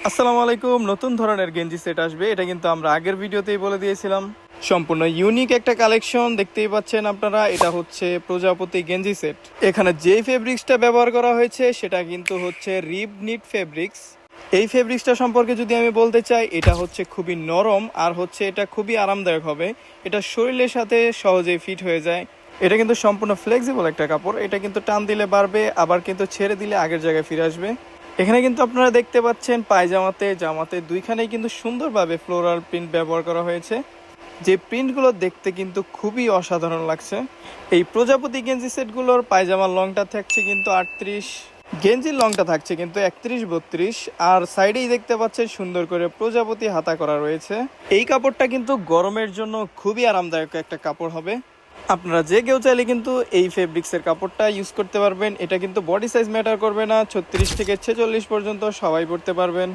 আসসালামু আলাইকুম। নতুন ধরনের গেঞ্জি সেট আসবে, এটা কিন্তু আমরা আগের ভিডিওতেই বলে দিয়েছিলাম। সম্পূর্ণ ইউনিক একটা কালেকশন দেখতেই পাচ্ছেন আপনারা। এটা হচ্ছে প্রজাপতি গেঞ্জি সেট। এখানে যে ফেব্রিক্সটা ব্যবহার করা হয়েছে সেটা কিন্তু হচ্ছে রিব নিট ফেব্রিক্স। এই ফেব্রিক্সটা সম্পর্কে যদি আমি বলতে চাই, এটা হচ্ছে খুবই নরম আর হচ্ছে এটা খুবই আরামদায়ক হবে। এটা শরীরের সাথে সহজেই ফিট হয়ে যায়। এটা কিন্তু সম্পূর্ণ ফ্লেক্সিবল একটা কাপড়। এটা কিন্তু টান দিলে বাড়বে, আবার কিন্তু ছেড়ে দিলে আগের জায়গায় ফিরে আসবে। এখানে কিন্তু আপনারা দেখতে পাচ্ছেন পায়জামাতে জামাতে দুইখানেই কিন্তু সুন্দরভাবে ফ্লোরাল প্রিন্ট ব্যবহার করা হয়েছে। যে প্রিন্টগুলো দেখতে কিন্তু খুবই অসাধারণ লাগছে। এই প্রজাপতি গেঞ্জি সেটগুলোর পায়জামার লংটা থাকছে কিন্তু 38, গেঞ্জির লংটা থাকছে কিন্তু 31-32, আর সাইডেই দেখতে পাচ্ছেন সুন্দর করে প্রজাপতি হাতা করা রয়েছে। এই কাপড়টা কিন্তু গরমের জন্য খুবই আরামদায়ক একটা কাপড় হবে। আপনারা যে কেউ চাইলে কিন্তু এই ফেব্রিক্সের কাপড়টা ইউজ করতে পারবেন। এটা কিন্তু বডি সাইজ ম্যাটার করবে না, 36 থেকে 46 পর্যন্ত সবাই পরতে পারবেন।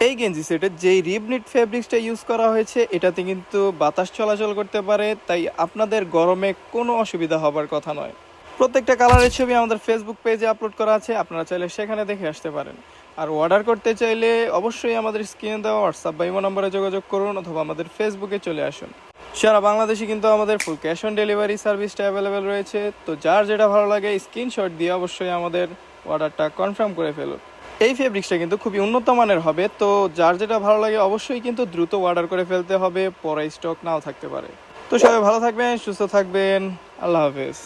এই গেঞ্জি সেটের যেই রিবনিট ফেব্রিক্সটা ইউজ করা হয়েছে এটাতে কিন্তু বাতাস চলাচল করতে পারে, তাই আপনাদের গরমে কোনো অসুবিধা হবার কথা নয়। প্রত্যেকটা কালারের ছবি আমাদের ফেসবুক পেজে আপলোড করা আছে, আপনারা চাইলে সেখানে দেখে আসতে পারেন। আর অর্ডার করতে চাইলে অবশ্যই আমাদের স্ক্রিনে দেওয়া হোয়াটসঅ্যাপ বা ইমো নম্বরে যোগাযোগ করুন, অথবা আমাদের ফেসবুকে চলে আসুন। সারা বাংলাদেশে কিন্তু আমাদের ফুল ক্যাশ অন ডেলিভারি সার্ভিসটা অ্যাভেলেবেল রয়েছে। তো যার যেটা ভালো লাগে স্ক্রিনশট দিয়ে অবশ্যই আমাদের অর্ডারটা কনফার্ম করে ফেলুন। এই ফেব্রিক্সটা কিন্তু খুবই উন্নত মানের হবে, তো যার যেটা ভালো লাগে অবশ্যই কিন্তু দ্রুত অর্ডার করে ফেলতে হবে, পরে স্টক নাও থাকতে পারে। তো সবাই ভালো থাকবেন, সুস্থ থাকবেন, আল্লাহ হাফেজ।